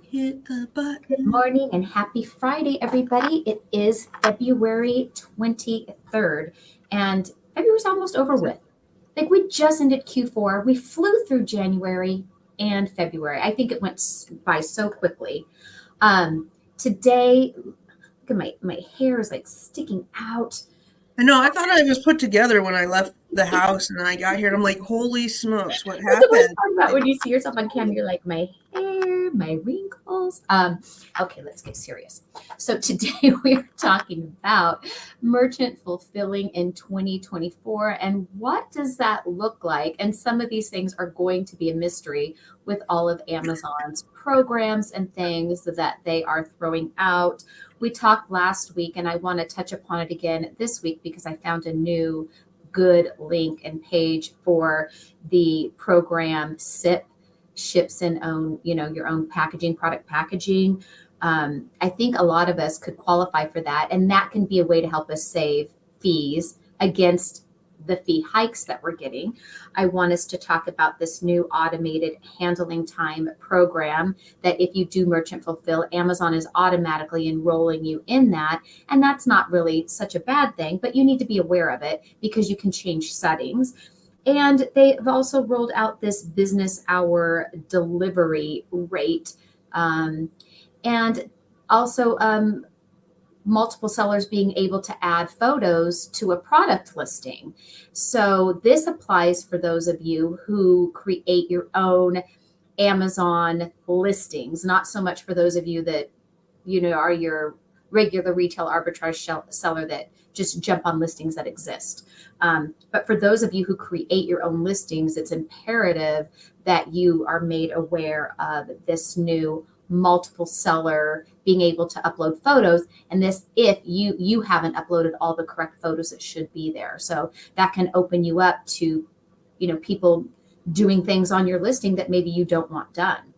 Hit the Good button. morning and happy Friday, everybody. It is February 23rd, and February's almost over with. Like we just ended Q4. We flew through January and February. I think it went by so quickly. Today, look at my hair is like sticking out. I know. I thought I was put together when I left the house and then I got here. And I'm like, holy smokes, what That's the worst happened? part about when you see yourself on camera. You're like, my hair, my wrinkles. Okay, let's get serious. So today we are talking about merchant fulfilling in 2024 and what does that look like? And some of these things are going to be a mystery with all of Amazon's programs and things that they are throwing out. We talked last week, and I want to touch upon it again this week because I found a new good link and page for the program SIP, ships and own, your own packaging, product packaging. I think a lot of us could qualify for that, and that can be a way to help us save fees against the fee hikes that we're getting. I want us to talk about this new automated handling time program that if you do merchant fulfill, Amazon is automatically enrolling you in that. And that's not really such a bad thing, but you need to be aware of it because you can change settings. And they've also rolled out this business hour delivery rate. And also multiple sellers being able to add photos to a product listing. So this applies for those of you who create your own Amazon listings, not so much for those of you that are your regular retail arbitrage seller that just jump on listings that exist. But for those of you who create your own listings, it's imperative that you are made aware of this new multiple seller being able to upload photos, and this if you haven't uploaded all the correct photos that should be there. So that can open you up to people doing things on your listing that maybe you don't want done.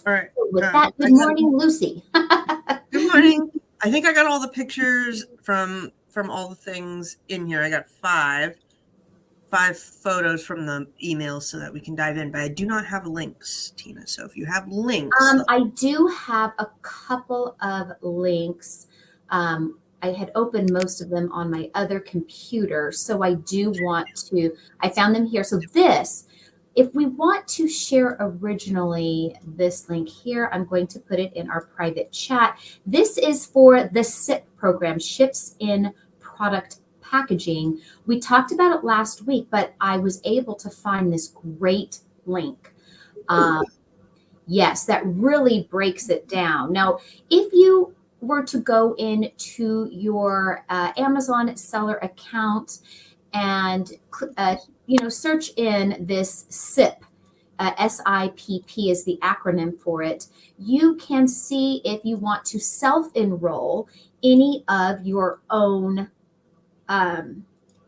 All right. With that, I good morning, Lucy. Good morning. I think I got all the pictures from all the things in here. I got five photos from the emails so that we can dive in, but I do not have links, Tina. So if you have links, I do have a couple of links. I had opened most of them on my other computer, so I do want to, I found them here. So this, if we want to share originally this link here, I'm going to put it in our private chat. This is for the SIP program, Ships in Product Packaging. We talked about it last week, but I was able to find this great link. Yes, that really breaks it down. Now, if you were to go into your Amazon seller account and search in this SIP, SIPP is the acronym for it, you can see if you want to self-enroll any of your own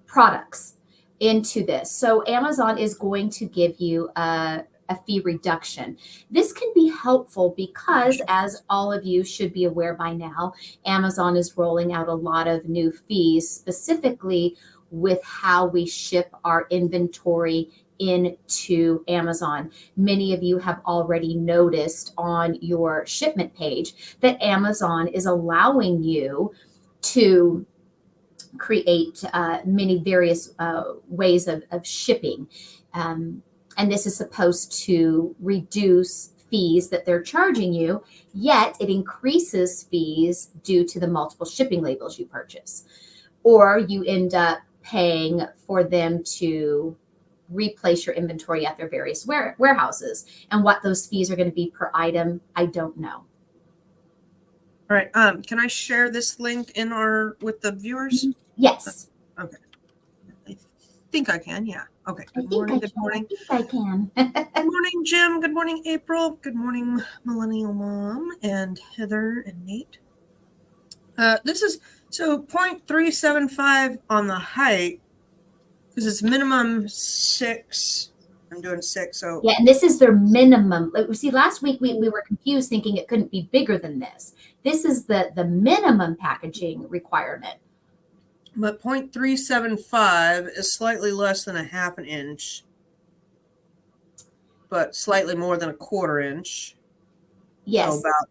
products into this. So Amazon is going to give you a fee reduction. This can be helpful because, as all of you should be aware by now, Amazon is rolling out a lot of new fees, specifically with how we ship our inventory into Amazon. Many of you have already noticed on your shipment page that Amazon is allowing you to create many various ways of shipping. And this is supposed to reduce fees that they're charging you, yet it increases fees due to the multiple shipping labels you purchase. Or you end up paying for them to replace your inventory at their various warehouses. And what those fees are going to be per item, I don't know. all right. Can I share this link with the viewers? Yes. Okay. I think I can. Yeah. Okay. Good morning. I can. Good morning, Jim. Good morning, April. Good morning, Millennial Mom and Heather and Nate. This is 0.375 on the height because it's minimum 6. I'm doing 6. So yeah, and this is their minimum. Like, see, last week we were confused thinking it couldn't be bigger than this. This is the minimum packaging requirement. But 0.375 is slightly less than a half an inch, but slightly more than a quarter inch. Yes. So about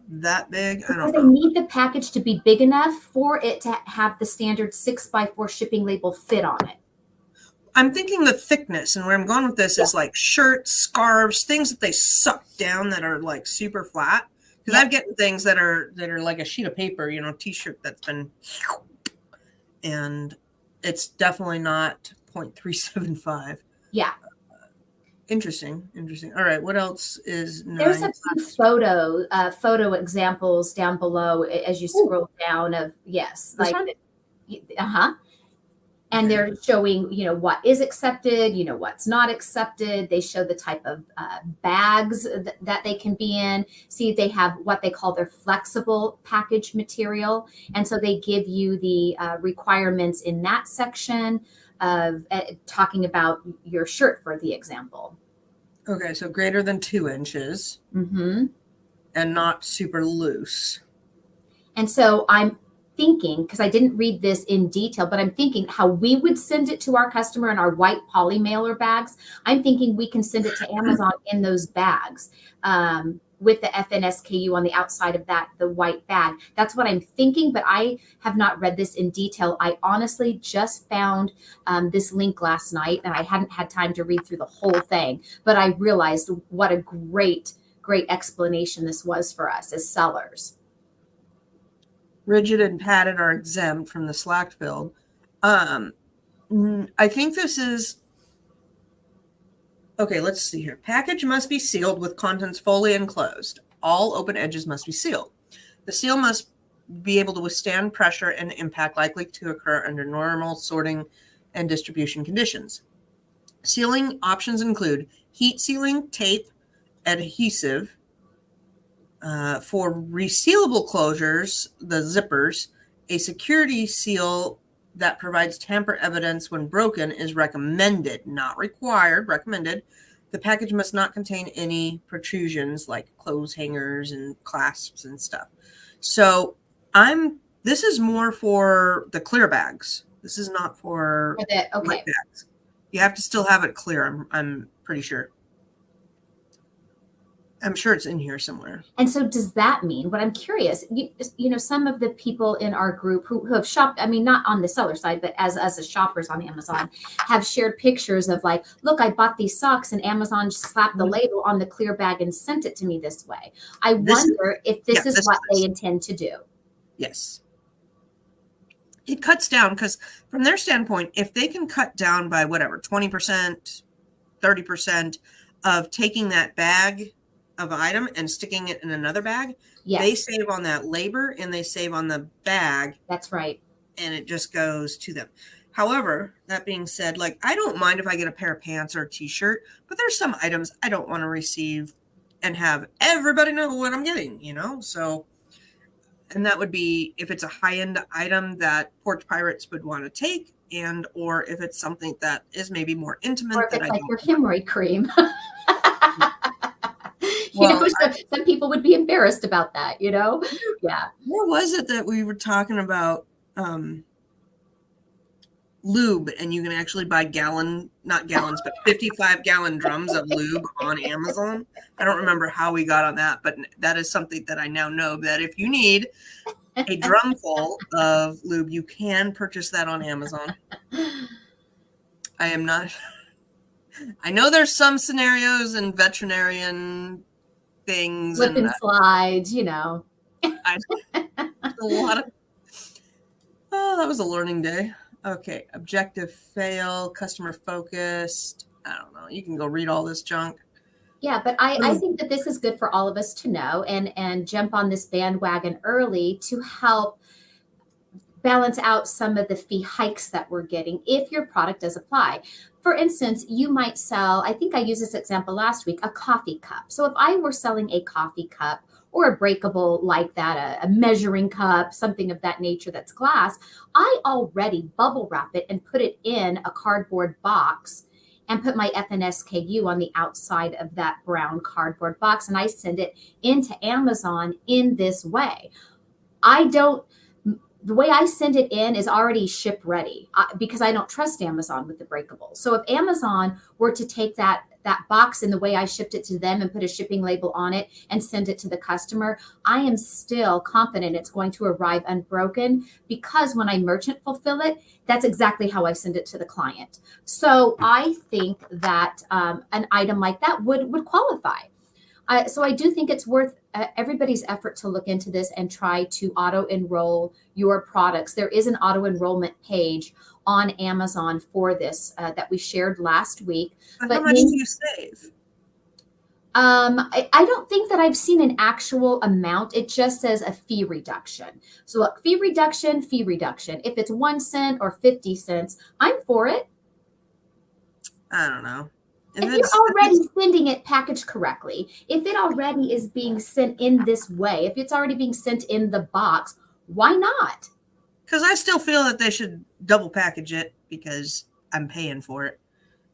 that big. I Because don't they know. need the package to be big enough for it to have the standard 6x4 shipping label fit on it. I'm thinking the thickness, and where I'm going with this is like shirts, scarves, things that they suck down that are like super flat. Because Yep. I've gotten things that are like a sheet of paper, t-shirt that's been, and it's definitely not 0.375. Yeah. Interesting. All right, what else is There's 9? a few photo examples down below as you scroll down of, yes, This like, one? uh-huh. And Okay. they're showing, what is accepted, what's not accepted. They show the type of bags that they can be in. See, they have what they call their flexible package material. And so they give you the requirements in that section of talking about your shirt, for the example. Okay, so greater than 2 inches Mm-hmm. and not super loose. And so I'm thinking, because I didn't read this in detail, but I'm thinking how we would send it to our customer in our white poly mailer bags. I'm thinking we can send it to Amazon in those bags with the FNSKU on the outside of the white bag. That's what I'm thinking, but I have not read this in detail. I honestly just found this link last night, and I hadn't had time to read through the whole thing, but I realized what a great explanation this was for us as sellers. Rigid and padded are exempt from the slack field. I think this is okay. Let's see here. Package must be sealed with contents fully enclosed. All open edges must be sealed. The seal must be able to withstand pressure and impact likely to occur under normal sorting and distribution conditions. Sealing options include heat sealing, tape, adhesive. For resealable closures, the zippers, a security seal that provides tamper evidence when broken is recommended, not required, recommended. The package must not contain any protrusions like clothes hangers and clasps and stuff. So this is more for the clear bags. This is not for Okay. white bags. You have to still have it clear, I'm pretty sure. I'm sure it's in here somewhere. And so does that mean, what I'm curious, some of the people in our group who have shopped, I mean, not on the seller side, but as us as shoppers on Amazon, have shared pictures of like, look, I bought these socks and Amazon slapped the label on the clear bag and sent it to me this way. I wonder if this is what they intend to do. Yes. It cuts down because from their standpoint, if they can cut down by whatever, 20%, 30% of taking that bag of item and sticking it in another bag, yes, they save on that labor and they save on the bag. That's right. And it just goes to them. However, that being said, like, I don't mind if I get a pair of pants or a t-shirt, but there's some items I don't want to receive and have everybody know what I'm getting, So, and that would be if it's a high-end item that Porch Pirates would want to take, and or if it's something that is maybe more intimate. Or if it's like your hemorrhoid cream. Some people would be embarrassed about that, Yeah. Where was it that we were talking about lube, and you can actually buy not gallons, but 55-gallon drums of lube on Amazon? I don't remember how we got on that, but that is something that I now know, that if you need a drum full of lube, you can purchase that on Amazon. I know there's some scenarios and veterinarian things Slip and slides, a lot of that was a learning day. Okay, objective fail, customer focused. I don't know. You can go read all this junk. Yeah, but I think that this is good for all of us to know and jump on this bandwagon early to help balance out some of the fee hikes that we're getting if your product does apply. For instance, you might sell, I think I used this example last week, a coffee cup. So if I were selling a coffee cup or a breakable like that, a measuring cup, something of that nature that's glass, I already bubble wrap it and put it in a cardboard box and put my FNSKU on the outside of that brown cardboard box, and I send it into Amazon in this way. I don't the way I send it in is already ship ready because I don't trust Amazon with the breakables. So if Amazon were to take that box in the way I shipped it to them and put a shipping label on it and send it to the customer, I am still confident it's going to arrive unbroken, because when I merchant fulfill it, that's exactly how I send it to the client. So I think that an item like that would qualify. So I do think it's worth everybody's effort to look into this and try to auto enroll your products. There is an auto enrollment page on Amazon for this that we shared last week. But But how much do you save? I don't think that I've seen an actual amount. It just says a fee reduction. So look, fee reduction, fee reduction. If it's 1 cent or 50 cents, I'm for it. I don't know. If you're already sending it packaged correctly, if it already is being sent in this way, if it's already being sent in the box, why not? Because I still feel that they should double package it because I'm paying for it.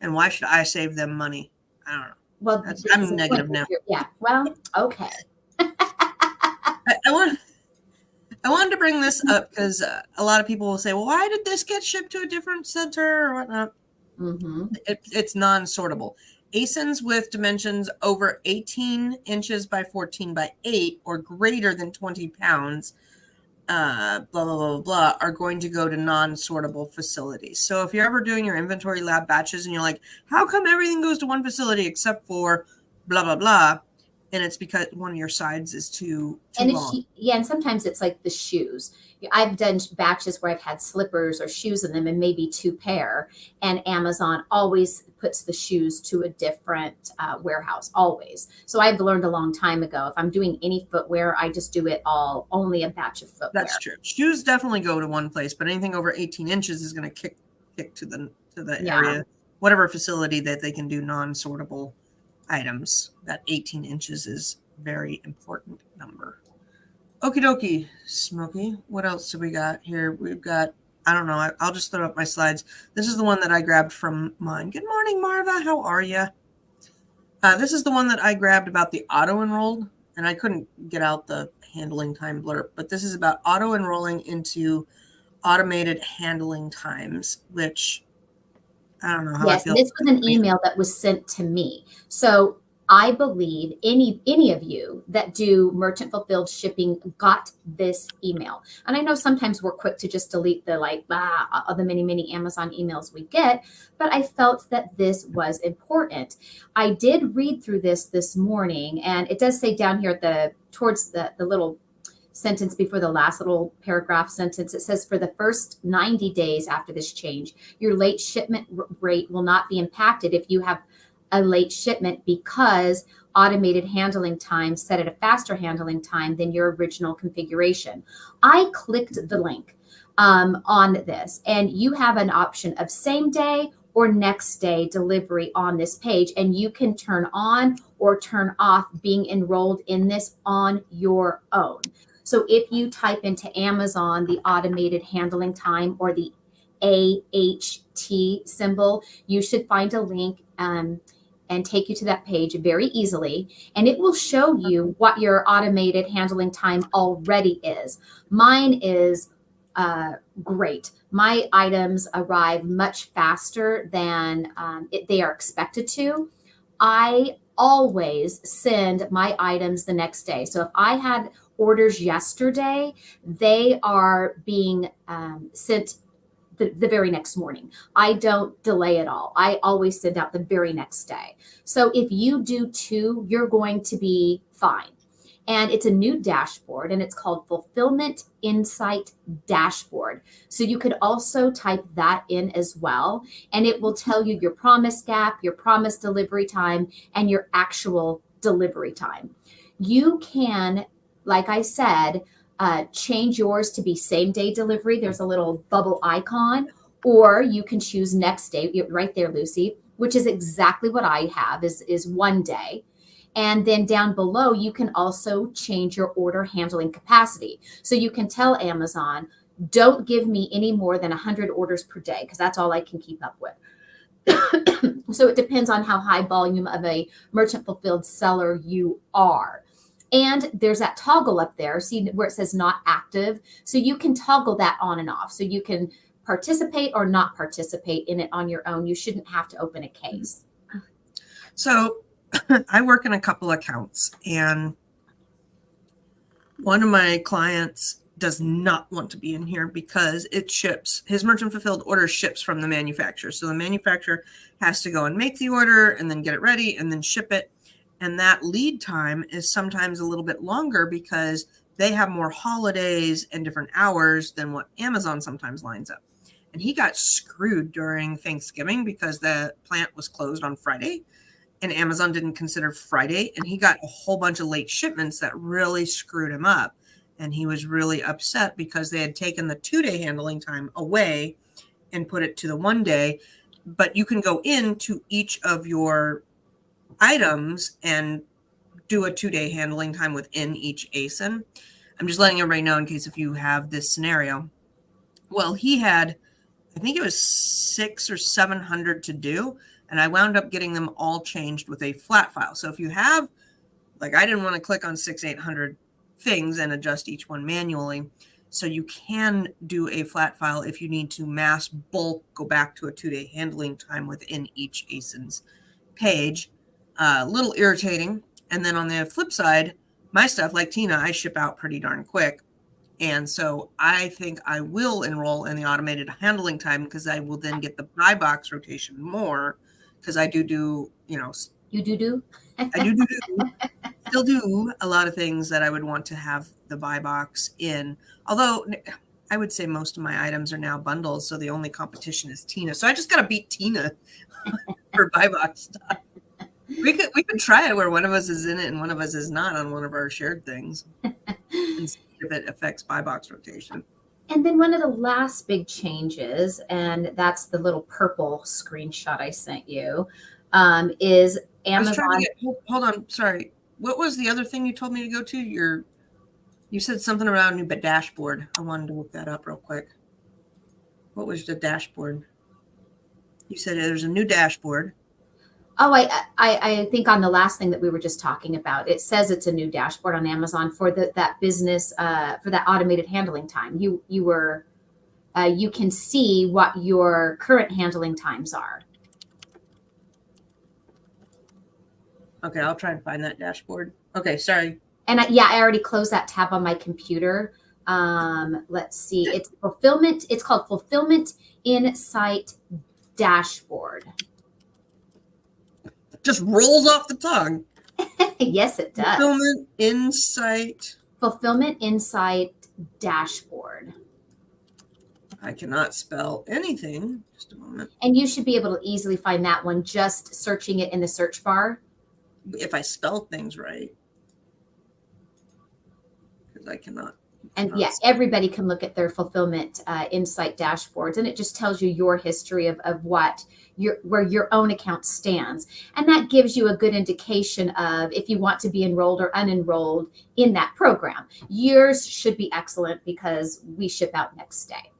And why should I save them money? I don't know. Well, I'm negative now. Yeah. Well, okay. I wanted to bring this up because a lot of people will say, well, why did this get shipped to a different center or whatnot? Mm-hmm. It's non-sortable. ASINs with dimensions over 18 inches by 14 by 8 or greater than 20 pounds, blah, blah, blah, blah, blah, are going to go to non-sortable facilities. So if you're ever doing your inventory lab batches and you're like, how come everything goes to one facility except for blah, blah, blah? And it's because one of your sides is too long. And sometimes it's like the shoes. I've done batches where I've had slippers or shoes in them and maybe 2 pair, and Amazon always puts the shoes to a different warehouse, always. So I've learned a long time ago, if I'm doing any footwear, I just do it only a batch of footwear. That's true. Shoes definitely go to one place, but anything over 18 inches is going to kick to the area, whatever facility that they can do non-sortable items. That 18 inches is a very important number. Okie dokie, Smokey. What else do we got here? We've got, I don't know. I'll just throw up my slides. This is the one that I grabbed from mine. Good morning, Marva. How are you? This is the one that I grabbed about the auto-enrolled, and I couldn't get out the handling time blurb, but this is about auto-enrolling into automated handling times, which I don't know how I feel. This was an email that was sent to me. So I believe any of you that do merchant fulfilled shipping got this email. And I know sometimes we're quick to just delete the many Amazon emails we get, but I felt that this was important. I did read through this morning, and it does say down here towards the little sentence before the last little paragraph sentence, it says, for the first 90 days after this change, your late shipment rate will not be impacted if you have a late shipment, because automated handling time set at a faster handling time than your original configuration. I clicked the link on this, and you have an option of same day or next day delivery on this page, and you can turn on or turn off being enrolled in this on your own. So if you type into Amazon the automated handling time or the AHT symbol, you should find a link and take you to that page very easily, and it will show you what your automated handling time already is. Mine is great. My items arrive much faster than they are expected to. I always send my items the next day. So if I had orders yesterday, they are being sent the very next morning. I don't delay at all. I always send out the very next day. So if you do too, you're going to be fine. And it's a new dashboard, and it's called Fulfillment Insight Dashboard. So you could also type that in as well, and it will tell you your promise gap, your promise delivery time, and your actual delivery time. You can, like I said, change yours to be same day delivery. There's a little bubble icon, or you can choose next day, right there, Lucy, which is exactly what I have is 1 day. And then down below, you can also change your order handling capacity. So you can tell Amazon, don't give me any more than 100 orders per day, because that's all I can keep up with. So it depends on how high volume of a merchant fulfilled seller you are. And there's that toggle up there, see where it says not active. So you can toggle that on and off. So you can participate or not participate in it on your own. You shouldn't have to open a case. So I work in a couple accounts, and one of my clients does not want to be in here because it ships. His merchant fulfilled order ships from the manufacturer. So the manufacturer has to go and make the order and then get it ready and then ship it. And that lead time is sometimes a little bit longer because they have more holidays and different hours than what Amazon sometimes lines up. And he got screwed during Thanksgiving because the plant was closed on Friday and Amazon didn't consider Friday. And he got a whole bunch of late shipments that really screwed him up. And he was really upset because they had taken the 2-day handling time away and put it to the 1 day. But you can go into each of your items and do a 2-day handling time within each ASIN. I'm just letting everybody know in case if you have this scenario. Well, he had, I think it was 600 or 700 to do, and I wound up getting them all changed with a flat file. So if you have, like, I didn't want to click on 800 things and adjust each one manually. So you can do a flat file if you need to mass bulk, go back to a 2-day handling time within each ASIN's page. A little irritating. And then on the flip side, my stuff, like Tina, I ship out pretty darn quick. And so I think I will enroll in the automated handling time because I will then get the buy box rotation more because I do, you know. You do? I do. Still do a lot of things that I would want to have the buy box in. Although I would say most of my items are now bundles, so the only competition is Tina. So I just got to beat Tina for buy box stuff. We could try it where one of us is in it and one of us is not on one of our shared things and see if it affects buy box rotation. And then one of the last big changes, and that's the little purple screenshot I sent you, is Amazon. Hold on, sorry. What was the other thing you told me to go to? You said something around new dashboard. I wanted to look that up real quick. What was the dashboard? You said there's a new dashboard. Oh, I think on the last thing that we were just talking about, it says it's a new dashboard on Amazon for that business for that automated handling time. You can see what your current handling times are. Okay, I'll try and find that dashboard. Okay, sorry. And I already closed that tab on my computer. Let's see. It's fulfillment. It's called Fulfillment Insight Dashboard. Just rolls off the tongue. Yes, it does. Fulfillment Insight Dashboard. I cannot spell anything. Just a moment. And you should be able to easily find that one just searching it in the search bar. If I spell things right. Because I cannot. And yes, everybody can look at their Fulfillment Insight dashboards, and it just tells you your history of where your own account stands. And that gives you a good indication of if you want to be enrolled or unenrolled in that program. Yours should be excellent because we ship out next day.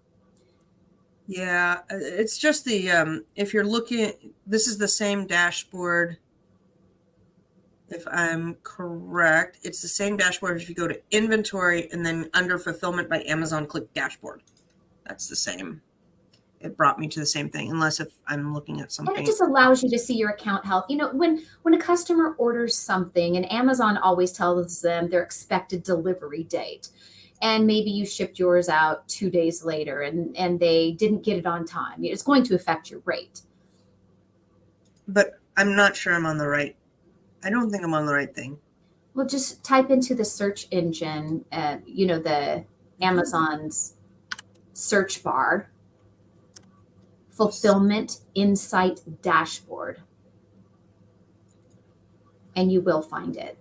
Yeah, it's just the, if you're looking, this is the same dashboard. If I'm correct, it's the same dashboard if you go to inventory and then under fulfillment by Amazon, click dashboard. That's the same. It brought me to the same thing, unless if I'm looking at something. And it just allows you to see your account health. You know, when a customer orders something, and Amazon always tells them their expected delivery date, and maybe you shipped yours out 2 days later and they didn't get it on time, it's going to affect your rate. But I'm not sure I'm on the right. I don't think I'm on the right thing. Well, just type into the search engine, the Amazon's search bar, Fulfillment Insight Dashboard, and you will find it.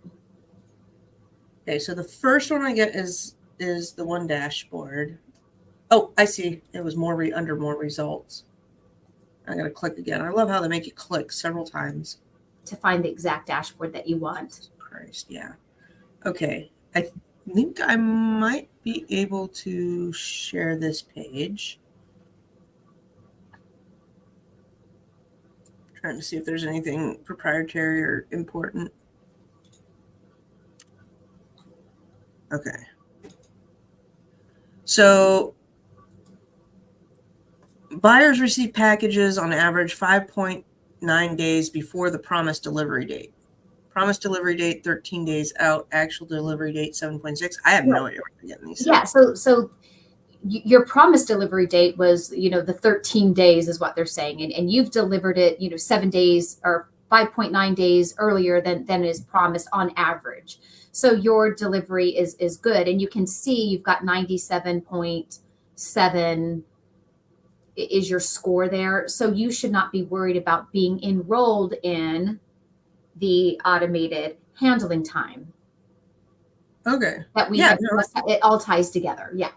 Okay, so the first one I get is the one dashboard. Oh, I see. It was under more results. I got to click again. I love how they make you click several times to find the exact dashboard that you want. Christ, yeah. Okay, I think I might be able to share this page. Trying to see if there's anything proprietary or important. Okay. So buyers receive packages on average 5.9 days before the promised delivery date. Promised delivery date 13 days out. Actual delivery date 7.6. I have no idea where they're getting these. Yeah. So your promised delivery date was, the 13 days is what they're saying. And you've delivered it, 7 days or 5.9 days earlier than is promised on average. So your delivery is good. And you can see you've got 97.7 is your score there. So you should not be worried about being enrolled in the automated handling time. Okay. That we Yeah, have, no, it all ties together. Yeah.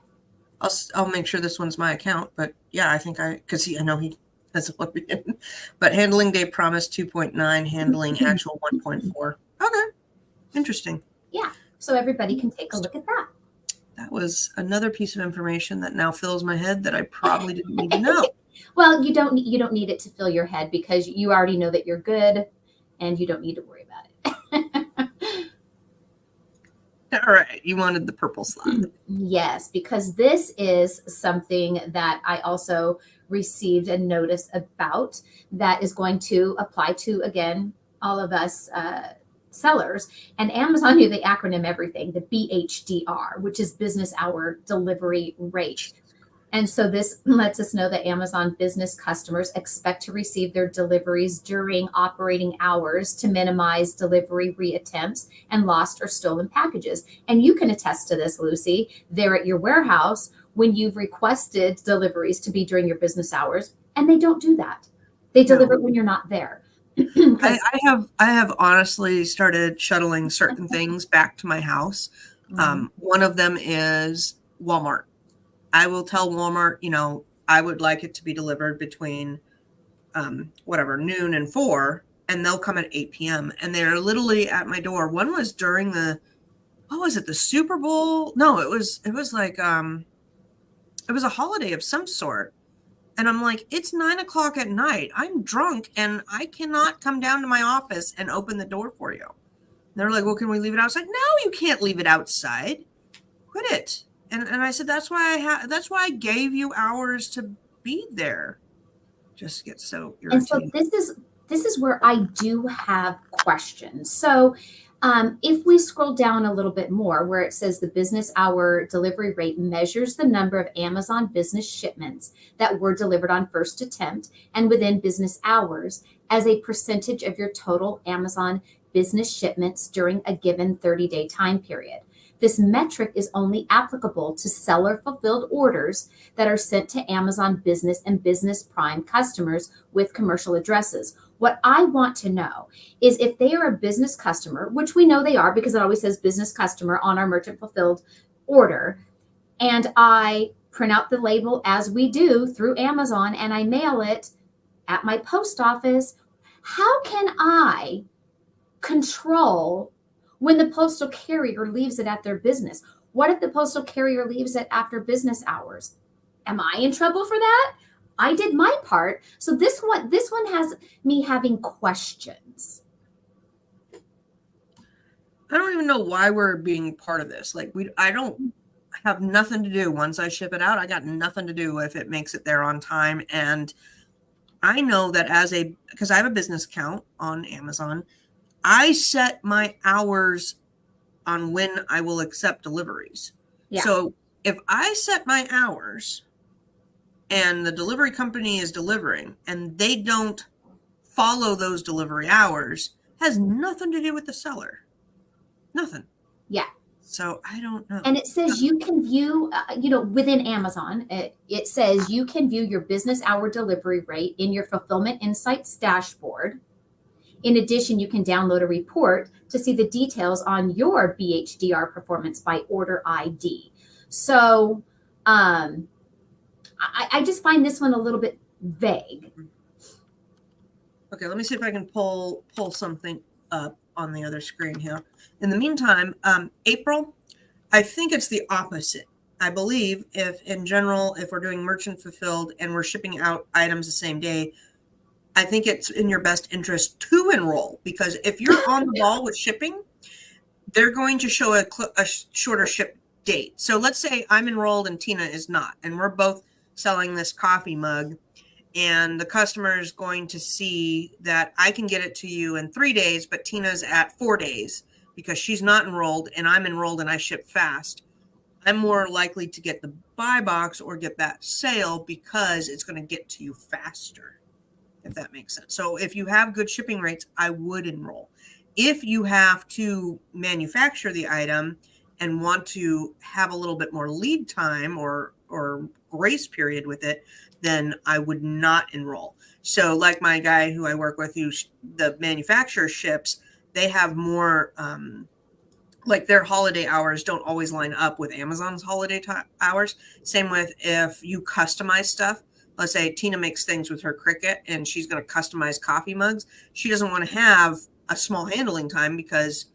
I'll make sure this one's my account, but yeah, I think because I know he has a login. But handling day promise 2.9, handling actual 1.4. Okay, interesting. Yeah, so everybody can take a look at that. That was another piece of information that now fills my head that I probably didn't need to know. Well, you don't need it to fill your head because you already know that you're good, and you don't need to worry about it. All right, you wanted the purple slide. Yes, because this is something that I also received a notice about that is going to apply to, again, all of us sellers. And Amazon knew the acronym everything, the BHDR, which is business hour delivery rate. And so this lets us know that Amazon business customers expect to receive their deliveries during operating hours to minimize delivery reattempts and lost or stolen packages. And you can attest to this, Lucy, there at your warehouse when you've requested deliveries to be during your business hours, and they don't do that. They deliver it when you're not there. I have honestly started shuttling certain things back to my house. One of them is Walmart. I will tell Walmart, I would like it to be delivered between noon and 4, and they'll come at 8 p.m. And they're literally at my door. One was during the Super Bowl? No, it was like it was a holiday of some sort. And I'm like, it's 9:00 at night. I'm drunk and I cannot come down to my office and open the door for you. And they're like, well, can we leave it outside? No, you can't leave it outside. Quit it. And I said, that's why I gave you hours to be there. Just get so irritated. And so this is where I do have questions. So if we scroll down a little bit more, where it says the business hour delivery rate measures the number of Amazon business shipments that were delivered on first attempt and within business hours as a percentage of your total Amazon business shipments during a given 30-day time period. This metric is only applicable to seller fulfilled orders that are sent to Amazon Business and Business Prime customers with commercial addresses. What I want to know is if they are a business customer, which we know they are because it always says business customer on our merchant fulfilled order, and I print out the label as we do through Amazon and I mail it at my post office, how can I control when the postal carrier leaves it at their business? What if the postal carrier leaves it after business hours? Am I in trouble for that? I did my part. So this one has me having questions. I don't even know why we're being part of this. Like I don't have nothing to do once I ship it out. I got nothing to do if it makes it there on time. And I know that because I have a business account on Amazon, I set my hours on when I will accept deliveries. Yeah. So if I set my hours and the delivery company is delivering and they don't follow those delivery hours, has nothing to do with the seller. Nothing. Yeah. So I don't know. And it says you can view, within Amazon, it says you can view your business hour delivery rate in your Fulfillment Insights dashboard. In addition, you can download a report to see the details on your BHDR performance by order ID. So I just find this one a little bit vague. Okay, let me see if I can pull something up on the other screen here. In the meantime, April, I think it's the opposite. I believe if we're doing merchant fulfilled and we're shipping out items the same day, I think it's in your best interest to enroll, because if you're on the ball with shipping, they're going to show a shorter ship date. So let's say I'm enrolled and Tina is not, and we're both selling this coffee mug, and the customer is going to see that I can get it to you in 3 days, but Tina's at 4 days because she's not enrolled and I'm enrolled and I ship fast. I'm more likely to get the buy box or get that sale because it's going to get to you faster, if that makes sense. So if you have good shipping rates, I would enroll. If you have to manufacture the item and want to have a little bit more lead time or grace period with it, then I would not enroll. So like my guy who I work with, who the manufacturer ships, they have more like their holiday hours don't always line up with Amazon's holiday hours. Same with if you customize stuff. Let's say Tina makes things with her Cricut and she's going to customize coffee mugs. She doesn't want to have a small handling time because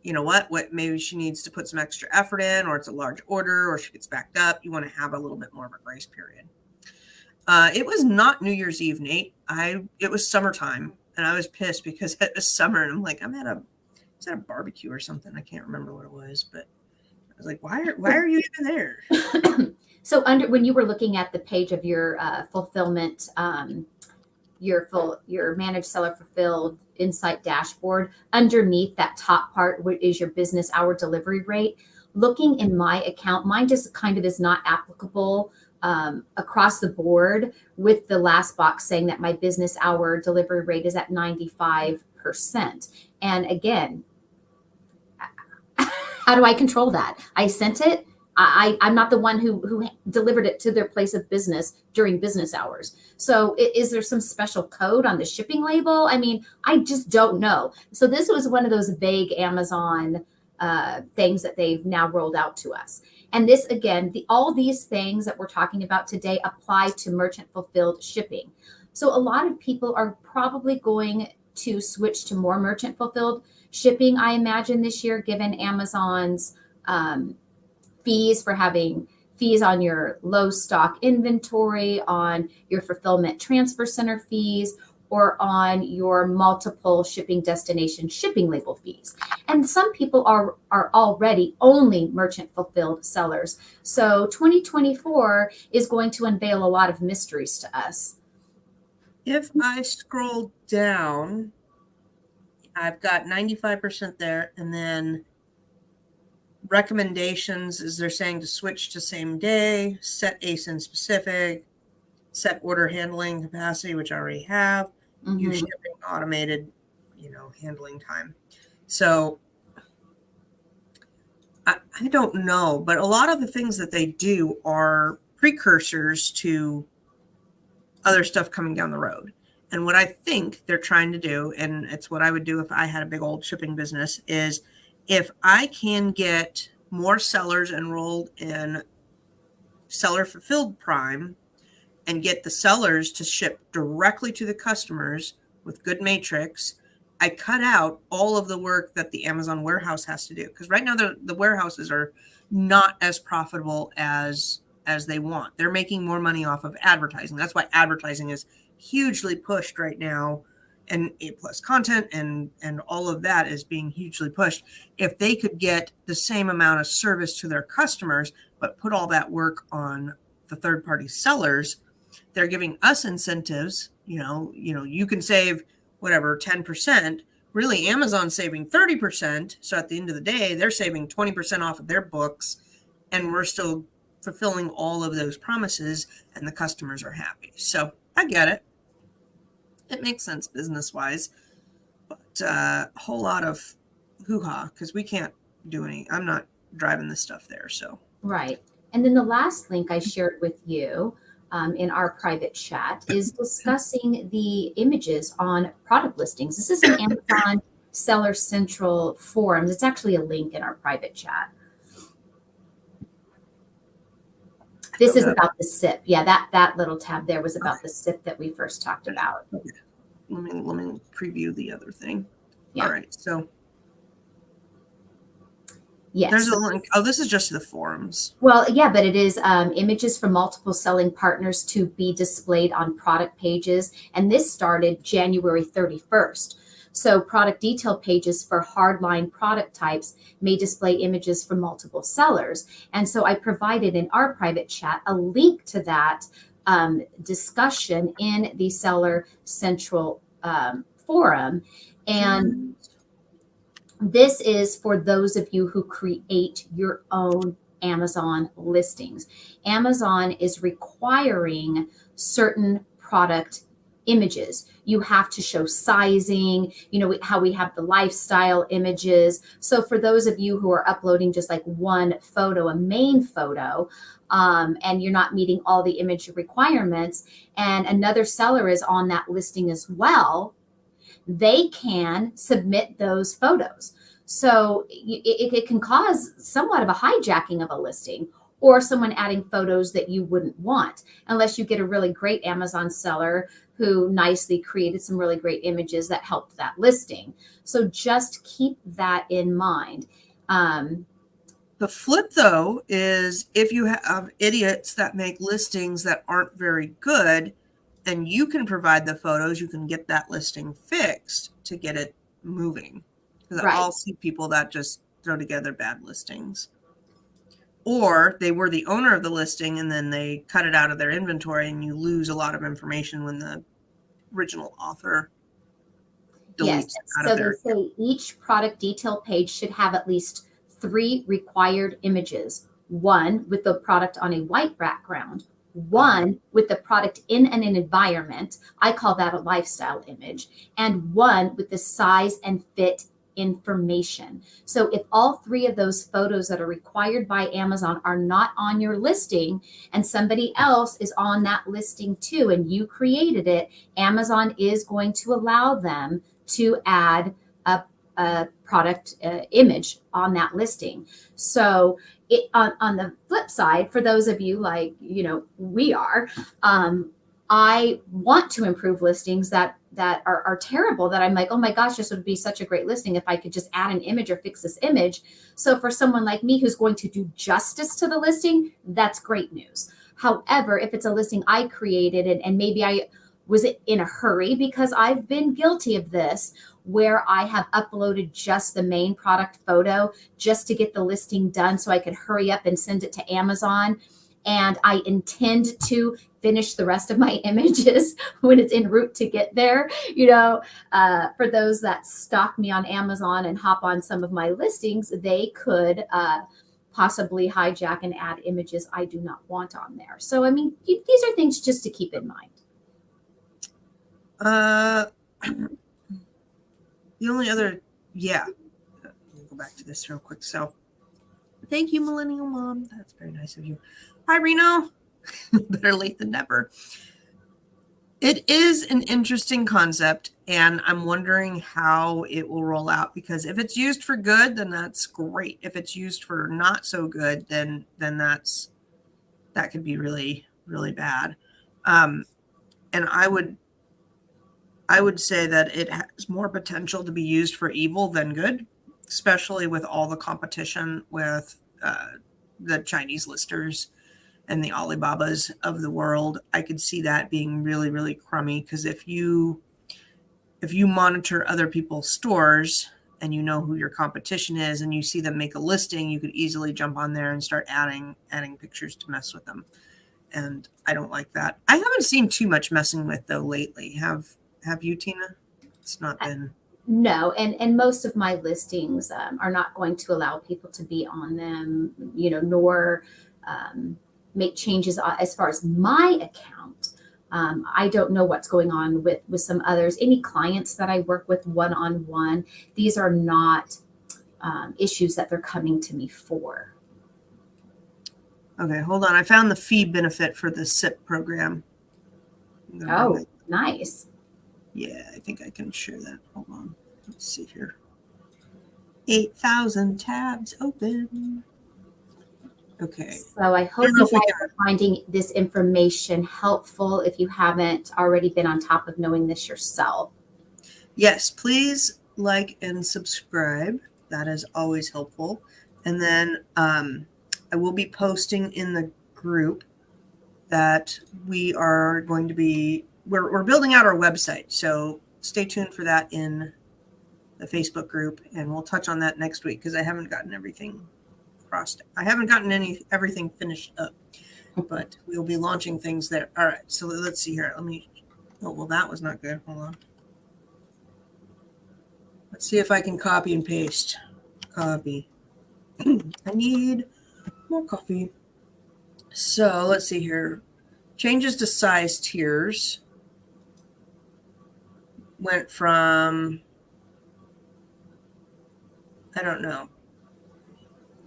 you know what maybe she needs to put some extra effort in, or it's a large order, or she gets backed up. You want to have a little bit more of a grace period. It was not New Year's Eve, Nate. It was summertime and I was pissed because it was summer and I'm like, I'm at a barbecue or something. I can't remember what it was, but I was like, why are you even there? So when you were looking at the page of your fulfillment, your managed seller fulfilled insight dashboard, underneath that top part is your business hour delivery rate. Looking in my account, mine just kind of is not applicable across the board, with the last box saying that my business hour delivery rate is at 95%. And again, how do I control that? I sent it. I'm not the one who delivered it to their place of business during business hours. So is there some special code on the shipping label? I mean, I just don't know. So this was one of those vague Amazon things that they've now rolled out to us. And this, again, all these things that we're talking about today apply to merchant fulfilled shipping. So a lot of people are probably going to switch to more merchant fulfilled shipping, I imagine, this year, given Amazon's fees for having fees on your low stock inventory, on your fulfillment transfer center fees, or on your multiple shipping destination shipping label fees. And some people are already only merchant fulfilled sellers. So 2024 is going to unveil a lot of mysteries to us. If I scroll down, I've got 95% there, and then recommendations is they're saying to switch to same day, set ASIN specific, set order handling capacity, which I already have, use shipping automated, handling time. So I don't know, but a lot of the things that they do are precursors to other stuff coming down the road. And what I think they're trying to do, and it's what I would do if I had a big old shipping business, is if I can get more sellers enrolled in Seller Fulfilled Prime and get the sellers to ship directly to the customers with good matrix, I cut out all of the work that the Amazon warehouse has to do. Because right now the warehouses are not as profitable as they want. They're making more money off of advertising. That's why advertising is hugely pushed right now, and A+ content and all of that is being hugely pushed. If they could get the same amount of service to their customers, but put all that work on the third-party sellers, they're giving us incentives. You can save whatever 10%. Really, Amazon's saving 30%. So at the end of the day, they're saving 20% off of their books, and we're still fulfilling all of those promises, and the customers are happy. So I get it. It makes sense business-wise, but a whole lot of hoo-ha because we can't do any. I'm not driving this stuff there. So right. And then the last link I shared with you in our private chat is discussing the images on product listings. This is an Amazon Seller Central forums. It's actually a link in our private chat. This is about the SIP. Yeah, that little tab there was about the SIP that we first talked about. Okay. Let me preview the other thing. Yeah. All right. So yes, there's a link. Oh, this is just the forums. Well, yeah, but it is images from multiple selling partners to be displayed on product pages. And this started January 31st. So product detail pages for hardline product types may display images from multiple sellers. And so I provided in our private chat a link to that discussion in the Seller Central forum. And this is for those of you who create your own Amazon listings. Amazon is requiring certain product images. You have to show sizing, how we have the lifestyle images. So for those of you who are uploading just like one photo, a main photo, and you're not meeting all the image requirements, and another seller is on that listing as well, they can submit those photos. So it can cause somewhat of a hijacking of a listing, or someone adding photos that you wouldn't want, unless you get a really great Amazon seller who nicely created some really great images that helped that listing. So just keep that in mind. The flip, though, is if you have idiots that make listings that aren't very good, and you can provide the photos, you can get that listing fixed to get it moving. Because Right. I'll see people that just throw together bad listings. Or they were the owner of the listing and then they cut it out of their inventory, and you lose a lot of information when the original author deletes Yes. it out So of they their. say each product detail page should have at least 3 required images: one with the product on a white background, one with the product in an environment, I call that a lifestyle image, and one with the size and fit information. So if all 3 of those photos that are required by Amazon are not on your listing, and somebody else is on that listing too, and you created it, Amazon is going to allow them to add a product image on that listing. So on the flip side, for those of you like we are, I want to improve listings that are terrible, that I'm like, oh my gosh, this would be such a great listing if I could just add an image or fix this image. So for someone like me who's going to do justice to the listing, that's great news. However, if it's a listing I created and maybe I was in a hurry, because I've been guilty of this, where I have uploaded just the main product photo just to get the listing done so I could hurry up and send it to Amazon. And I intend to finish the rest of my images when it's en route to get there. For those that stalk me on Amazon and hop on some of my listings, they could possibly hijack and add images I do not want on there. So, I mean, these are things just to keep in mind. The only other, let me go back to this real quick. So, thank you, Millennial Mom. That's very nice of you. Hi, Reno. Better late than never. It is an interesting concept, and I'm wondering how it will roll out, because if it's used for good, then that's great. If it's used for not so good, then that could be really, really bad. And I would say that it has more potential to be used for evil than good, especially with all the competition with the Chinese listers and the Alibabas of the world. I could see that being really, really crummy, because if you monitor other people's stores and you know who your competition is and you see them make a listing, you could easily jump on there and start adding pictures to mess with them. And I don't like that. I haven't seen too much messing with, though, lately. Have you, Tina? It's not been. No, and most of my listings are not going to allow people to be on them, nor make changes as far as my account. I don't know what's going on with some others. Any clients that I work with one-on-one, these are not issues that they're coming to me for. Okay, hold on. I found the fee benefit for the SIP program. Oh, nice. Yeah, I think I can share that. Hold on. Let's see here. 8,000 tabs open. Okay. So I hope you guys are finding this information helpful if you haven't already been on top of knowing this yourself. Yes, please like and subscribe. That is always helpful. And then I will be posting in the group that we are going to be, we're building out our website. So stay tuned for that in the Facebook group, and we'll touch on that next week because I haven't gotten everything crossed. I haven't gotten everything finished up, but we'll be launching things there. All right, so let's see here. Oh, well, that was not good. Hold on. Let's see if I can copy and paste. Copy. I need more coffee. So let's see here. Changes to size tiers went from, I don't know.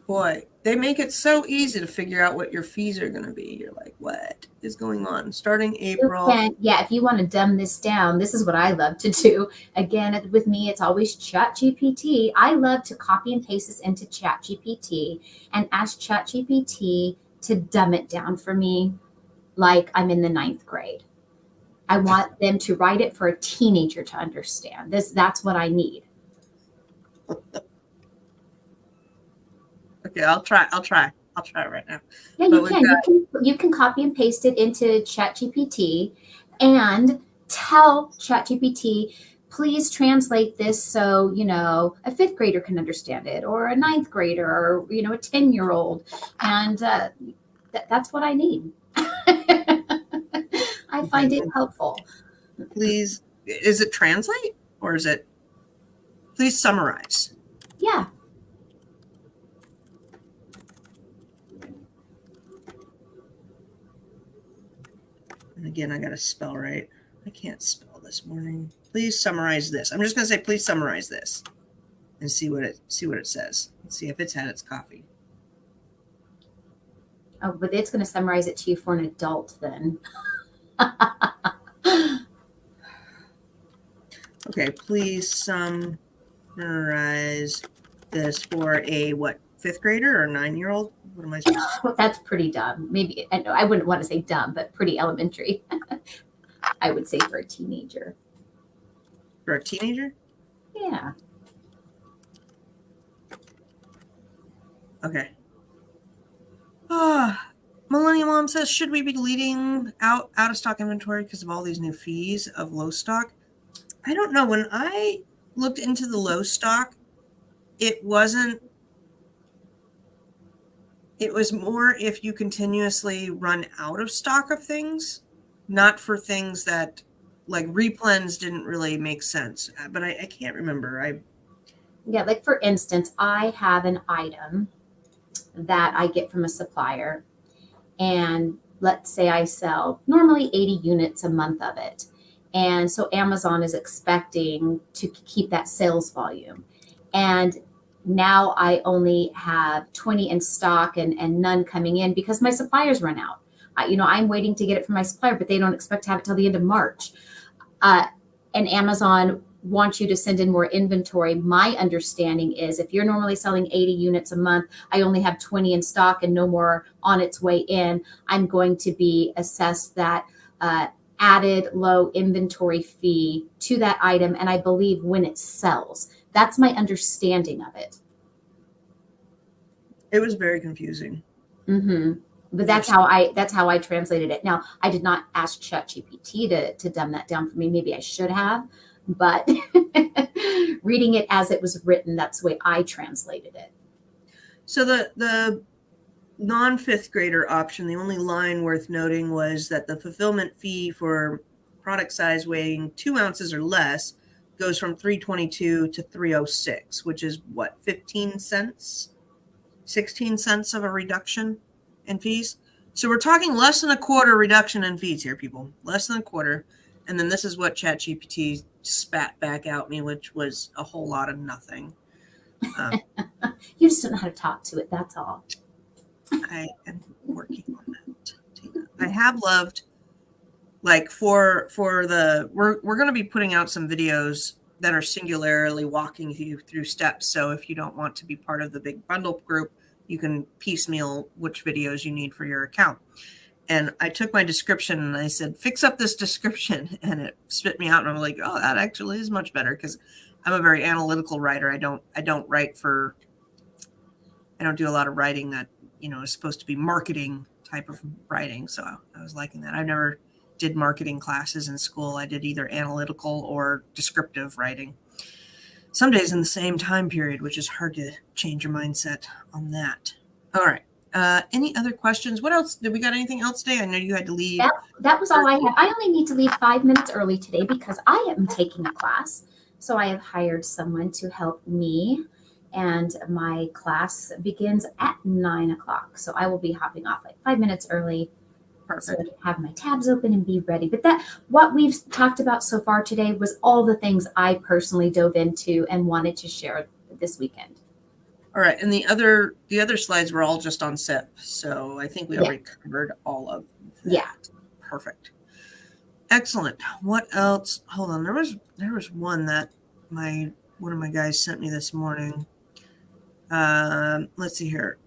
Boy, they make it so easy to figure out what your fees are going to be. You're like, what is going on? Starting April. If you want to dumb this down, this is what I love to do. Again, with me, it's always ChatGPT. I love to copy and paste this into ChatGPT and ask ChatGPT to dumb it down for me like I'm in the 9th grade. I want them to write it for a teenager to understand. That's what I need. Okay, I'll try right now. Yeah, you can. You can copy and paste it into ChatGPT and tell ChatGPT, please translate this so, a 5th grader can understand it, or a 9th grader, or, a 10-year-old. And that's what I need. I find it helpful. Please, is it translate or is it please summarize? Yeah. And again, I got to spell right. I can't spell this morning. Please summarize this. I'm just going to say, please summarize this and see what it says. Let's see if it's had its coffee. Oh, but it's going to summarize it to you for an adult then. Okay, please summarize this for a 5th grader or 9-year-old? What am I supposed to say? Well, that's pretty dumb. Maybe I wouldn't want to say dumb, but pretty elementary. I would say for a teenager. For a teenager? Yeah. Okay. Millennial Mom says, should we be deleting out of stock inventory because of all these new fees of low stock? I don't know. When I looked into the low stock, it was more if you continuously run out of stock of things, not for things that like replens didn't really make sense. But I can't remember. Yeah, like for instance, I have an item that I get from a supplier, and let's say I sell normally 80 units a month of it. And so Amazon is expecting to keep that sales volume. And now I only have 20 in stock and none coming in because my suppliers run out. I'm waiting to get it from my supplier, but they don't expect to have it till the end of March. And Amazon wants you to send in more inventory. My understanding is if you're normally selling 80 units a month, I only have 20 in stock and no more on its way in. I'm going to be assessed that added low inventory fee to that item, and I believe when it sells. That's my understanding of it. It was very confusing. Mm-hmm. But that's how I translated it. Now, I did not ask ChatGPT to dumb that down for me. Maybe I should have, but reading it as it was written, that's the way I translated it. So the non-5th grader option, the only line worth noting was that the fulfillment fee for product size weighing 2 ounces or less goes from $3.22 to $3.06, which is what, 15 cents, 16 cents of a reduction in fees. So we're talking less than a quarter reduction in fees here, people, less than a quarter. And then this is what ChatGPT spat back out me, which was a whole lot of nothing. You just don't know how to talk to it. That's all. I am working on that, Tina. I have loved, like for the we're going to be putting out some videos that are singularly walking you through steps. So if you don't want to be part of the big bundle group, you can piecemeal which videos you need for your account. And I took my description and I said, fix up this description, and it spit me out. And I'm like, oh, that actually is much better because I'm a very analytical writer. I don't do a lot of writing that is supposed to be marketing type of writing. So I was liking that. I never did marketing classes in school. I did either analytical or descriptive writing. some days in the same time period, which is hard to change your mindset on that. All right. Any other questions? What else? Did we got anything else today? I know you had to leave. That was all I had. I only need to leave 5 minutes early today because I am taking a class. So I have hired someone to help me, and my class begins at 9 o'clock. So I will be hopping off like 5 minutes early. Perfect. So I can have my tabs open and be ready. But what we've talked about so far today was all the things I personally dove into and wanted to share this weekend. All right, and the other slides were all just on SIP, so I think we already covered all of that. Yeah. Perfect. Excellent. What else? Hold on. There was one that one of my guys sent me this morning. Let's see here.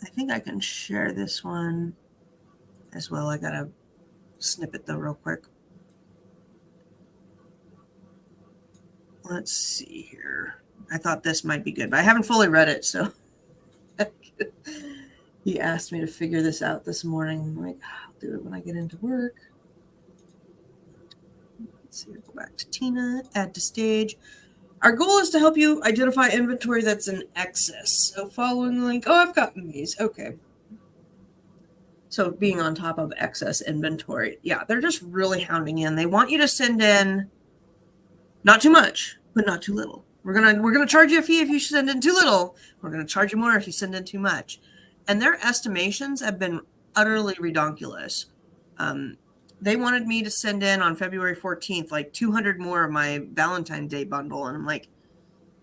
I think I can share this one as well. I gotta snip it though real quick. Let's see here. I thought this might be good, but I haven't fully read it, so he asked me to figure this out this morning. I'm like, I'll do it when I get into work. Let's see, go back to Tina, add to stage. Our goal is to help you identify inventory that's in excess. So following the link, I've gotten these. Okay. So being on top of excess inventory. Yeah, they're just really hounding in. They want you to send in not too much, but not too little. We're gonna charge you a fee if you send in too little. We're gonna charge you more if you send in too much. And their estimations have been utterly redonkulous. They wanted me to send in on February 14th like 200 more of my Valentine's Day bundle, and I'm like,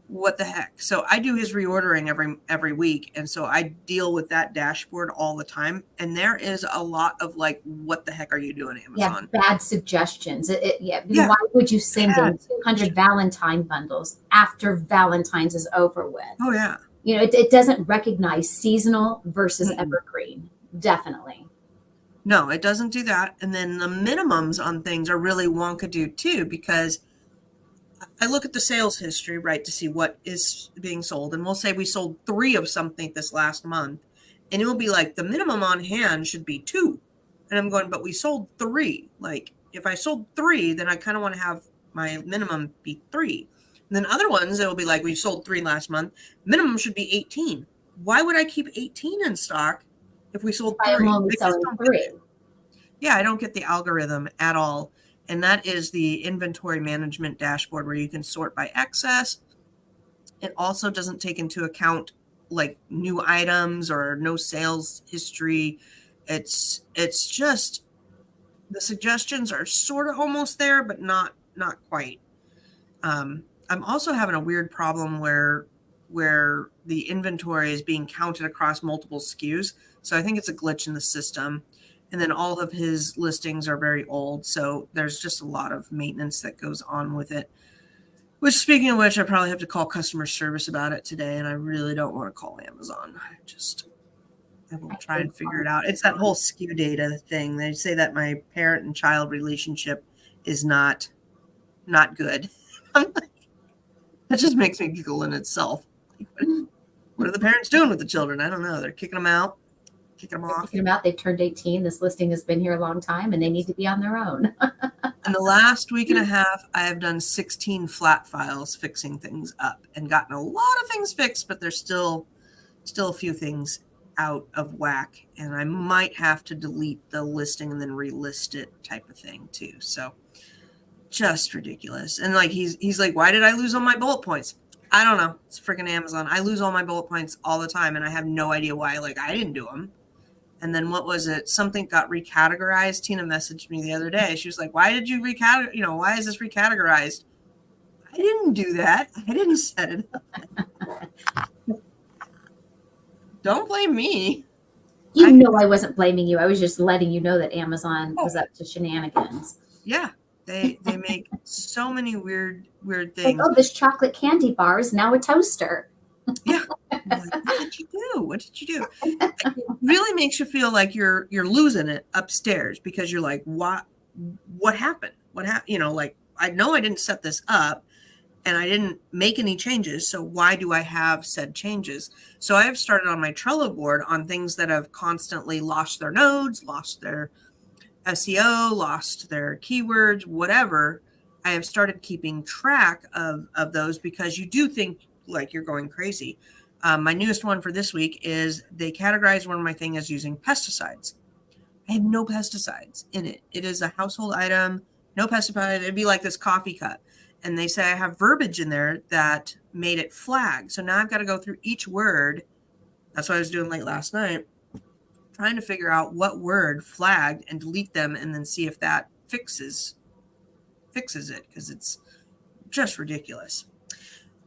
what the heck? So I do his reordering every week, and so I deal with that dashboard all the time. And there is a lot of like, what the heck are you doing, Amazon? Yeah, bad suggestions. Why would you send in 200 Valentine bundles after Valentine's is over with? Oh yeah. It doesn't recognize seasonal versus evergreen. Definitely. No, it doesn't do that. And then the minimums on things are really wonka-do too, because I look at the sales history, right, to see what is being sold. And we'll say we sold 3 of something this last month. And it will be like the minimum on hand should be 2. And I'm going, but we sold 3. Like if I sold 3, then I kind of want to have my minimum be 3. And then other ones, it will be like we sold 3 last month. Minimum should be 18. Why would I keep 18 in stock if we sold 3? I'm only selling 3. Yeah, I don't get the algorithm at all. And that is the inventory management dashboard where you can sort by excess. It also doesn't take into account like new items or no sales history. It's just the suggestions are sort of almost there, but not quite. I'm also having a weird problem where the inventory is being counted across multiple SKUs. So I think it's a glitch in the system. And then all of his listings are very old. So there's just a lot of maintenance that goes on with it. Which, speaking of which, I probably have to call customer service about it today. And I really don't want to call Amazon. I will try and figure it out. It's that whole SKU data thing. They say that my parent and child relationship is not good. I'm like, that just makes me giggle in itself. What are the parents doing with the children? I don't know. They're kicking them out. Kicking them off. Kicking them out. They've turned 18. This listing has been here a long time, and they need to be on their own. In the last week and a half, I have done 16 flat files fixing things up and gotten a lot of things fixed, but there's still a few things out of whack, and I might have to delete the listing and then relist it type of thing too. So just ridiculous. And like he's like, why did I lose all my bullet points? I don't know. It's freaking Amazon. I lose all my bullet points all the time, and I have no idea why. Like, I didn't do them. And then what was it? Something got recategorized. Tina messaged me the other day. She was like, why did you why is this recategorized? I didn't do that. I didn't set it up. Don't blame me. I wasn't blaming you. I was just letting you know that Amazon was up to shenanigans. Yeah. They make so many weird things. Like, this chocolate candy bar is now a toaster. Yeah. Like, what did you do? What did you do? It really makes you feel like you're losing it upstairs because you're like, what happened? What happened? Like, I know I didn't set this up and I didn't make any changes. So why do I have said changes? So I have started on my Trello board on things that have constantly lost their nodes, lost their SEO, lost their keywords, whatever. I have started keeping track of those because you do think like you're going crazy. My newest one for this week is they categorize one of my things as using pesticides. I have no pesticides in it. It is a household item, no pesticides. It'd be like this coffee cup. And they say I have verbiage in there that made it flag. So now I've got to go through each word. That's what I was doing late last night, trying to figure out what word flagged and delete them and then see if that fixes it, because it's just ridiculous.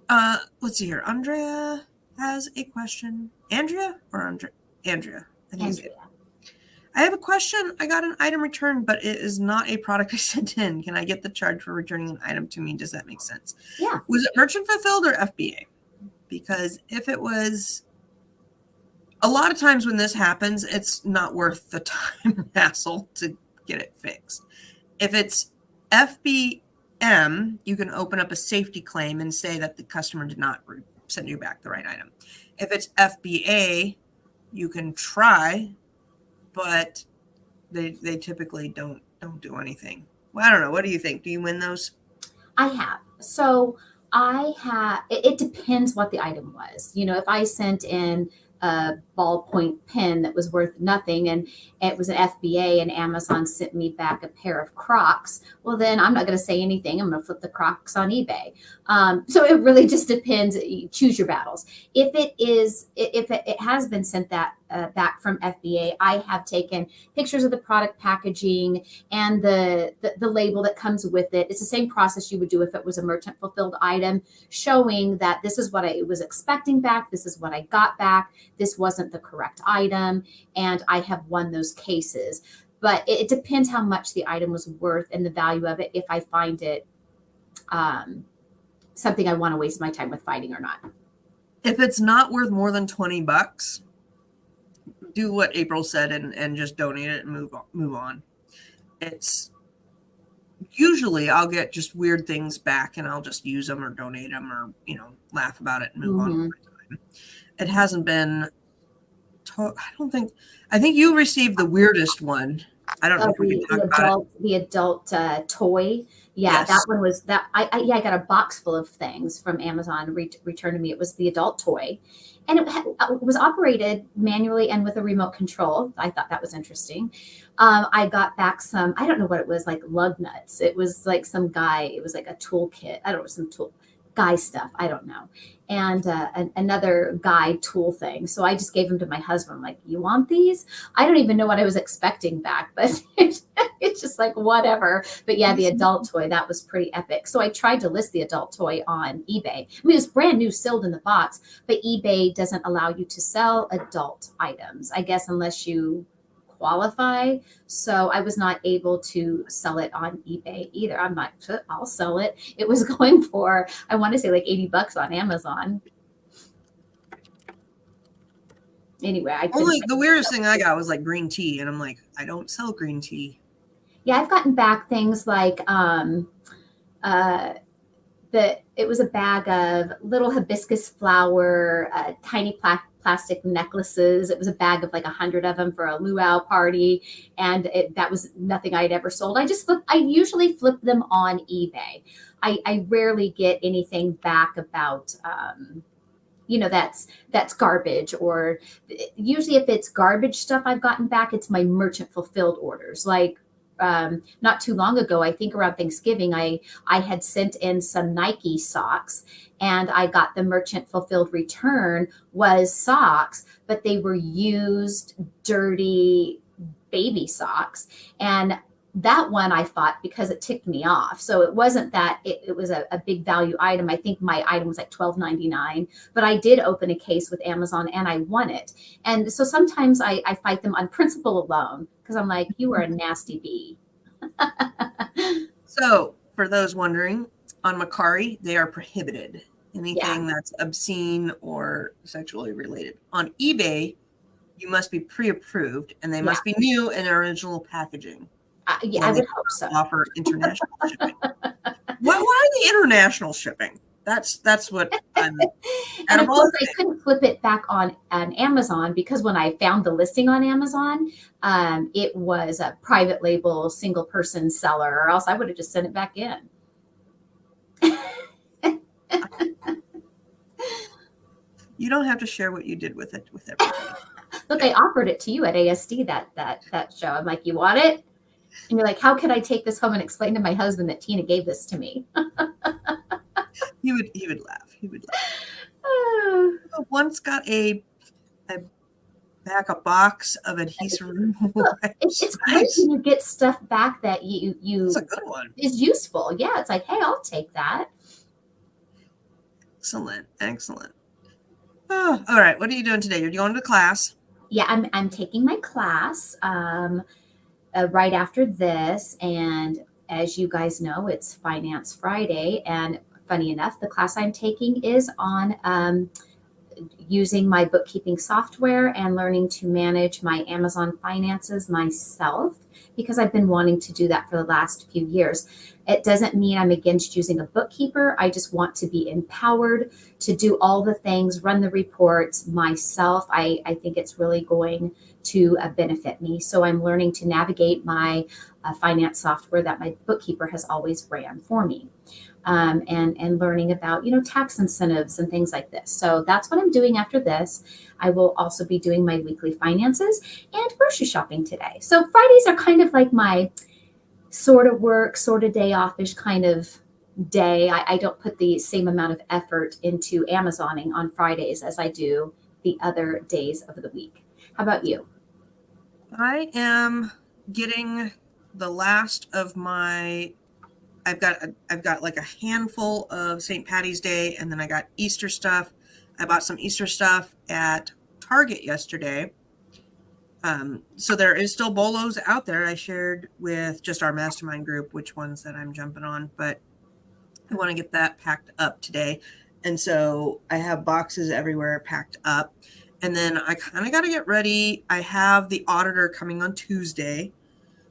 Let's see here. Andrea has a question. Andrea or Andrea? Andrea. Andrea. I have a question. I got an item returned, but it is not a product I sent in. Can I get the charge for returning an item to me? Does that make sense? Yeah. Was it merchant fulfilled or FBA? Because if it was, a lot of times when this happens, it's not worth the time and hassle to get it fixed. If it's FBM, you can open up a safety claim and say that the customer did not send you back the right item. If it's FBA, you can try, but they typically don't do anything. Well, I don't know. What do you think? Do you win those? I have. So it depends what the item was. If I sent in a ballpoint pen that was worth nothing and it was an FBA and Amazon sent me back a pair of Crocs, well, then I'm not going to say anything. I'm going to flip the Crocs on eBay. So it really just depends. You choose your battles. If it has been sent back from FBA, I have taken pictures of the product packaging and the label that comes with it. It's the same process you would do if it was a merchant fulfilled item, showing that this is what I was expecting back. This is what I got back. This wasn't the correct item. And I have won those cases. But it depends how much the item was worth and the value of it, if I find it something I want to waste my time with fighting or not. If it's not worth more than $20, do what April said and just donate it and move on. It's usually I'll get just weird things back and I'll just use them or donate them or laugh about it and move on with my time. It hasn't been. I think you received the weirdest one. I don't know if we can talk about it. The adult toy. Yeah, yes. That one was that. I got a box full of things from Amazon returned to me. It was the adult toy, and it was operated manually and with a remote control. I thought that was interesting. I got back some, I don't know what it was, like lug nuts. It was like some guy. It was like a toolkit. I don't know, some tool guy stuff. I don't know. And another guy tool thing. So I just gave them to my husband. I'm like, you want these? I don't even know what I was expecting back, but it's just like, whatever. But yeah, the adult toy, that was pretty epic. So I tried to list the adult toy on eBay. I mean, it's brand new, sealed in the box, but eBay doesn't allow you to sell adult items, I guess, unless you qualify. So I was not able to sell it on eBay either. I'm like, I'll sell it. It was going for, I want to say like $80 on Amazon. Anyway, the weirdest thing I got was like green tea, and I'm like, I don't sell green tea. Yeah, I've gotten back things like it was a bag of little hibiscus flower, tiny plastic necklaces. It was a bag of like 100 of them for a luau party. And that was nothing I'd ever sold. I usually flip them on eBay. I rarely get anything back about, that's garbage, or usually if it's garbage stuff I've gotten back, it's my merchant fulfilled orders. Like, not too long ago, I think around Thanksgiving, I had sent in some Nike socks, and I got the merchant fulfilled return was socks, but they were used, dirty baby socks. And that one I fought because it ticked me off. So it wasn't that it was a big value item. I think my item was like $12.99, but I did open a case with Amazon and I won it. And so sometimes I fight them on principle alone, because I'm like, you are a nasty bee. So for those wondering, on Mercari, they are prohibited. Anything that's obscene or sexually related. On eBay, you must be pre-approved and they must be new and original packaging. I would hope so. Offer international shipping. Why the international shipping? That's what I'm. And of course, I couldn't flip it back on Amazon, because when I found the listing on Amazon, it was a private label, single person seller, or else I would have just sent it back in. You don't have to share what you did with it with everybody. Look, I offered it to you at ASD that show. I'm like, you want it? And you're like, how could I take this home and explain to my husband that Tina gave this to me? He would laugh. He would laugh. I once got a box of adhesive removal. It's great when you get stuff back that you That's a good one. is useful. Yeah, it's like, hey, I'll take that. Excellent. Oh, all right. What are you doing today? You're going to class. Yeah, I'm taking my class right after this, and as you guys know, it's Finance Friday, and funny enough, the class I'm taking is on using my bookkeeping software and learning to manage my Amazon finances myself, because I've been wanting to do that for the last few years. It doesn't mean I'm against using a bookkeeper. I just want to be empowered to do all the things, run the reports myself. I think it's really going to benefit me. So I'm learning to navigate my finance software that my bookkeeper has always ran for me. And learning about, tax incentives and things like this. So that's what I'm doing after this. I will also be doing my weekly finances and grocery shopping today. So Fridays are kind of like my sort of work, sort of day offish kind of day. I don't put the same amount of effort into Amazoning on Fridays as I do the other days of the week. How about you? I am getting the last of my I've got like a handful of St. Patty's Day, and then I got Easter stuff. I bought some Easter stuff at Target yesterday. So there is still bolos out there. I shared with just our mastermind group which ones that I'm jumping on, but I want to get that packed up today. And so I have boxes everywhere packed up. And then I kind of got to get ready. I have the auditor coming on Tuesday,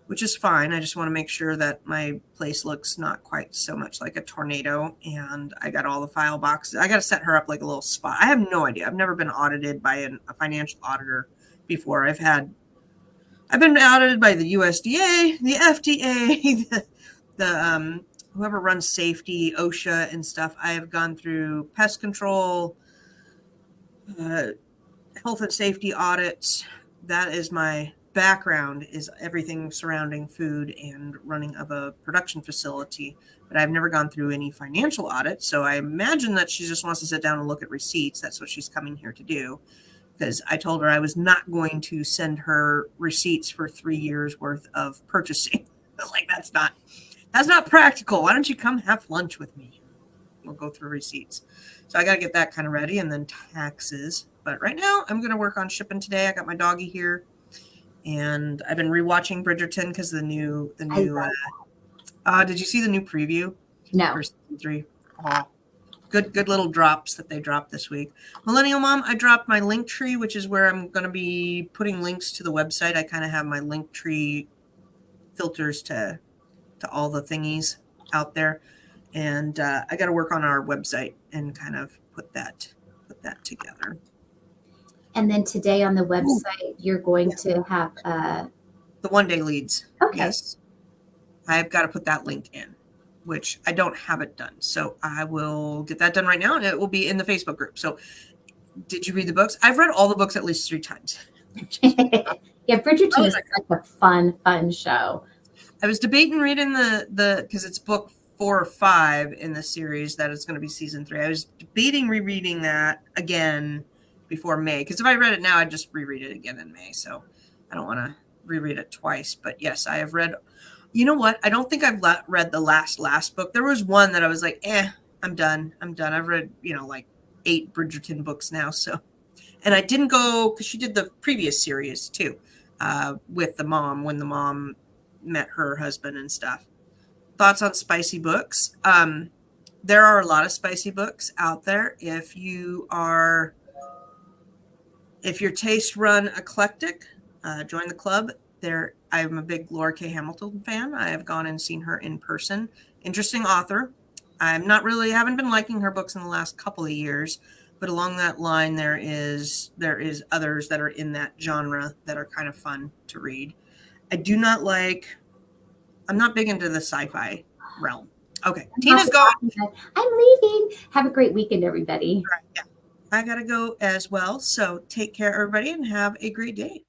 which is fine. I just want to make sure that my place looks not quite so much like a tornado. And I got all the file boxes. I got to set her up like a little spot. I have no idea. I've never been audited by a financial auditor before. I've been audited by the USDA, the FDA, the whoever runs safety, OSHA and stuff. I have gone through pest control, health and safety audits. That is my background, is everything surrounding food and running of a production facility, but I've never gone through any financial audit. So I imagine that she just wants to sit down and look at receipts. That's what she's coming here to do, because I told her I was not going to send her receipts for 3 years worth of purchasing. Like, that's not practical. Why don't you come have lunch with me? We'll go through receipts. So I got to get that kind of ready, and then taxes. But right now I'm going to work on shipping today. I got my doggy here. And I've been rewatching Bridgerton because the new did you see the new preview? No. For season 3? Oh, good little drops that they dropped this week. Millennial Mom, I dropped my link tree, which is where I'm going to be putting links to the website. I kind of have my link tree filters to all the thingies out there, and I got to work on our website and kind of put that together. And then today on the website, you're going to have the 1-day leads. Okay. Yes. I've got to put that link in, which I don't have it done. So I will get that done right now, and it will be in the Facebook group. So did you read the books? I've read all the books at least 3 times. Yeah, Bridgerton is such a fun show. I was debating reading the because it's book 4 or 5 in the series that is going to be season 3. I was debating rereading that again before May, because if I read it now, I'd just reread it again in May. So I don't want to reread it twice. But yes, I have read. You know what? I don't think I've read the last book. There was one that I was like, I'm done. I've read, like 8 Bridgerton books now. So, and I didn't go, because she did the previous series too, with the mom, when the mom met her husband and stuff. Thoughts on spicy books? There are a lot of spicy books out there. If your taste run eclectic, join the club. I'm a big Laura K. Hamilton fan. I have gone and seen her in person. Interesting author. Haven't been liking her books in the last couple of years, but along that line, there is others that are in that genre that are kind of fun to read. I'm not big into the sci-fi realm. Okay. Tina's gone. I'm leaving. Have a great weekend, everybody. Yeah. I got to go as well. So take care, everybody, and have a great day.